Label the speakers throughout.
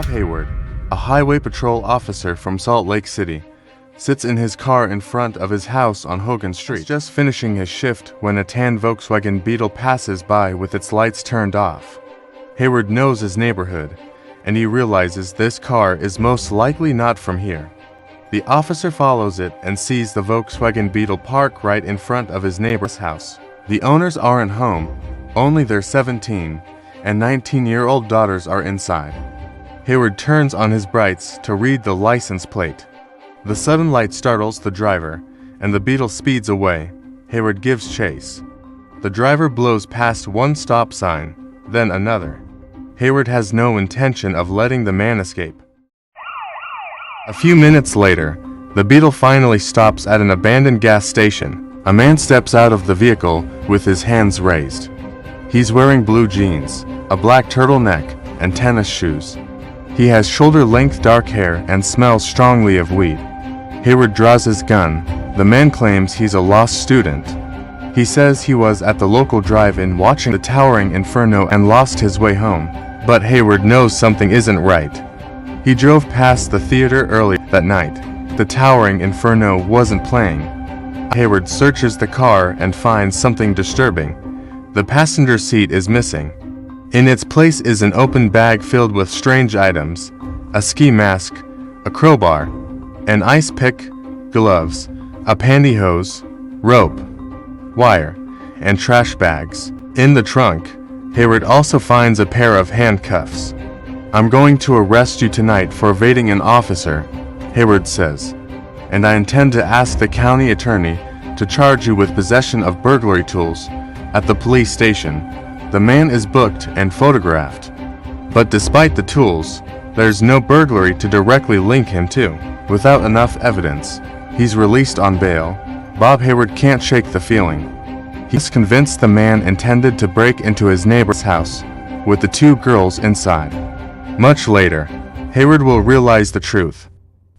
Speaker 1: Hayward, a highway patrol officer from Salt Lake City, sits in his car in front of his house on Hogan Street. He's just finishing his shift when a tan Volkswagen Beetle passes by with its lights turned off. Hayward knows his neighborhood, and he realizes this car is most likely not from here. The officer follows it and sees the Volkswagen Beetle park right in front of his neighbor's house. The owners aren't home, only their 17 and 19-year-old daughters are inside. Hayward turns on his brights to read the license plate. The sudden light startles the driver, and the Beetle speeds away. Hayward gives chase. The driver blows past one stop sign, then another. Hayward has no intention of letting the man escape. A few minutes later, the Beetle finally stops at an abandoned gas station. A man steps out of the vehicle with his hands raised. He's wearing blue jeans, a black turtleneck, and tennis shoes. He has shoulder-length dark hair and smells strongly of weed. Hayward draws his gun. The man claims he's a lost student. He says he was at the local drive-in watching the towering Inferno and lost his way home. But Hayward knows something isn't right. He drove past the theater early that night. The towering Inferno wasn't playing. Hayward searches the car and finds something disturbing. The passenger seat is missing. In its place is an open bag filled with strange items: a ski mask, a crowbar, an ice pick, gloves, a pantyhose, rope, wire, and trash bags. In the trunk, Hayward also finds a pair of handcuffs. "I'm going to arrest you tonight for evading an officer," Hayward says, "and I intend to ask the county attorney to charge you with possession of burglary tools at the police station." The man is booked and photographed. But despite the tools, there's no burglary to directly link him to. Without enough evidence, he's released on bail. Bob Hayward can't shake the feeling. He's convinced the man intended to break into his neighbor's house, with the two girls inside. Much later, Hayward will realize the truth.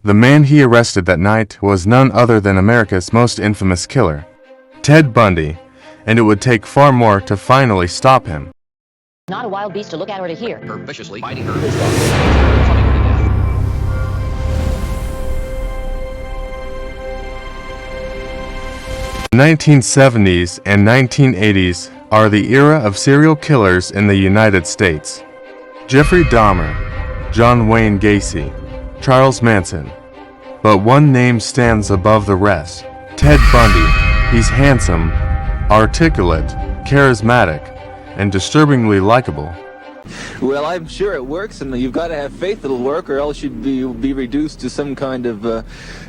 Speaker 1: The man he arrested that night was none other than America's most infamous killer, Ted Bundy, and it would take far more to finally stop him.
Speaker 2: Not a wild beast to look at or to hear.
Speaker 3: Her viciously biting her. Clubbing her to death.
Speaker 1: The 1970s and 1980s are the era of serial killers in the United States. Jeffrey Dahmer, John Wayne Gacy, Charles Manson. But one name stands above the rest: Ted Bundy. He's handsome, articulate, charismatic, and disturbingly likable.
Speaker 4: Well, I'm sure it works, and you've got to have faith it'll work, or else you'd be reduced to some kind of,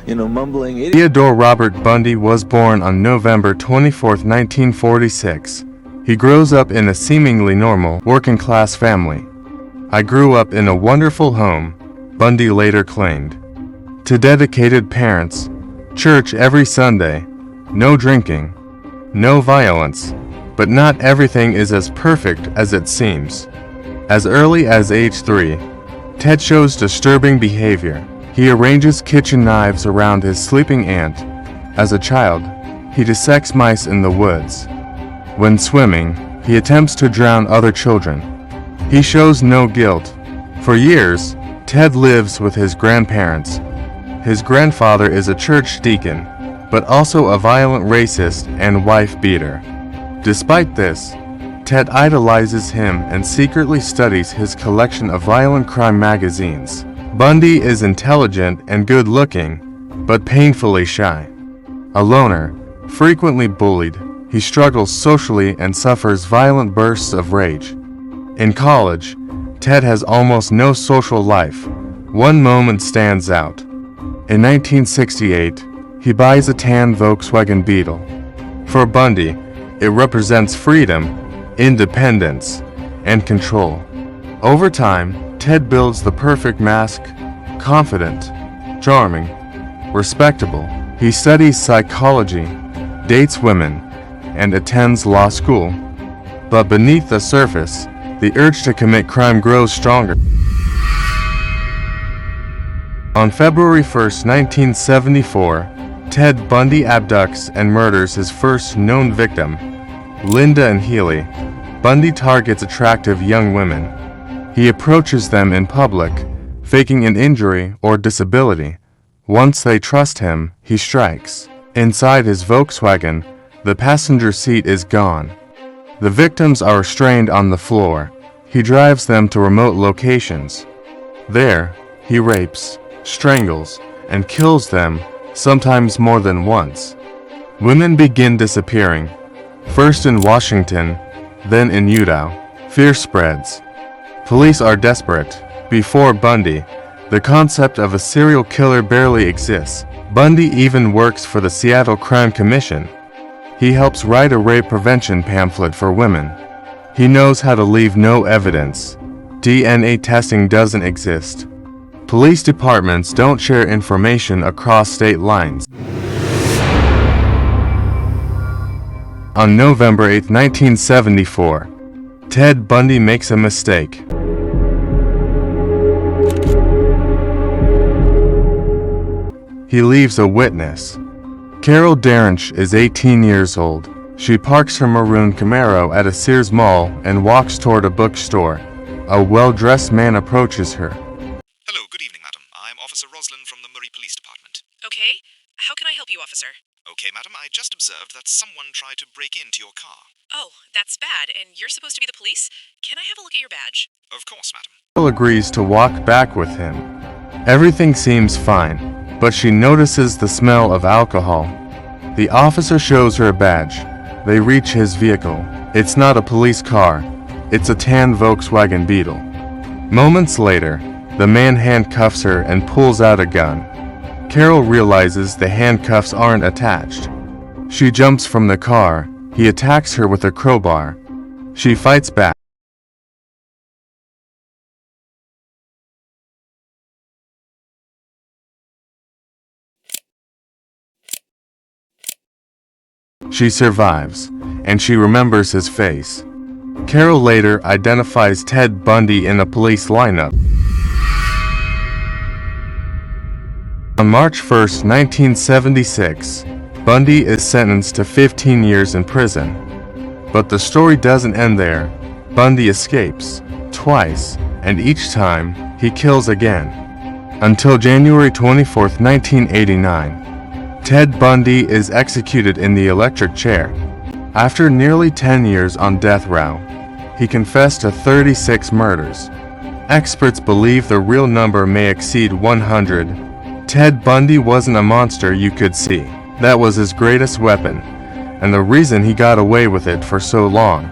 Speaker 4: mumbling idiot.
Speaker 1: Theodore Robert Bundy was born on November 24, 1946. He grows up in a seemingly normal, working-class family. "I grew up in a wonderful home," Bundy later claimed. To dedicated parents, church every Sunday, no drinking, no violence, but not everything is as perfect as it seems. As early as age 3, Ted shows disturbing behavior. He arranges kitchen knives around his sleeping aunt. As a child, he dissects mice in the woods. When swimming, he attempts to drown other children. He shows no guilt. For years, Ted lives with his grandparents. His grandfather is a church deacon, but also a violent racist and wife-beater. Despite this, Ted idolizes him and secretly studies his collection of violent crime magazines. Bundy is intelligent and good-looking, but painfully shy. A loner, frequently bullied, he struggles socially and suffers violent bursts of rage. In college, Ted has almost no social life. One moment stands out. In 1968, he buys a tan Volkswagen Beetle. For Bundy, it represents freedom, independence, and control. Over time, Ted builds the perfect mask: confident, charming, respectable. He studies psychology, dates women, and attends law school. But beneath the surface, the urge to commit crime grows stronger. On February 1, 1974, Ted Bundy abducts and murders his first known victim, Linda and Healy. Bundy targets attractive young women. He approaches them in public, faking an injury or disability. Once they trust him, he strikes. Inside his Volkswagen, the passenger seat is gone. The victims are restrained on the floor. He drives them to remote locations. There, he rapes, strangles, and kills them, sometimes more than once. Women begin disappearing, first in Washington, then in Utah. Fear spreads. Police are desperate. Before Bundy, the concept of a serial killer barely exists. Bundy even works for the Seattle Crime Commission. He helps write a rape prevention pamphlet for women. He knows how to leave no evidence. DNA testing doesn't exist. Police departments don't share information across state lines. On November 8, 1974, Ted Bundy makes a mistake. He leaves a witness. Carol Derench is 18 years old. She parks her maroon Camaro at a Sears mall and walks toward a bookstore. A well-dressed man approaches her.
Speaker 5: Hello, good evening, madam. I'm Officer Roslin from the Murray Police Department.
Speaker 6: Okay. How can I help you, officer?
Speaker 5: Okay, madam, I just observed that someone tried to break into your car.
Speaker 6: Oh, that's bad, and you're supposed to be the police? Can I have a look at your badge?
Speaker 5: Of course, madam.
Speaker 1: Carol agrees to walk back with him. Everything seems fine, but she notices the smell of alcohol. The officer shows her a badge. They reach his vehicle. It's not a police car. It's a tan Volkswagen Beetle. Moments later, the man handcuffs her and pulls out a gun. Carol realizes the handcuffs aren't attached. She jumps from the car. He attacks her with a crowbar. She fights back. She survives, and she remembers his face. Carol later identifies Ted Bundy in a police lineup. On March 1, 1976, Bundy is sentenced to 15 years in prison. But the story doesn't end there. Bundy escapes, twice, and each time, he kills again. Until January 24, 1989. Ted Bundy is executed in the electric chair. After nearly 10 years on death row, he confessed to 36 murders. Experts believe the real number may exceed 100. Ted Bundy wasn't a monster you could see. That was his greatest weapon, and the reason he got away with it for so long.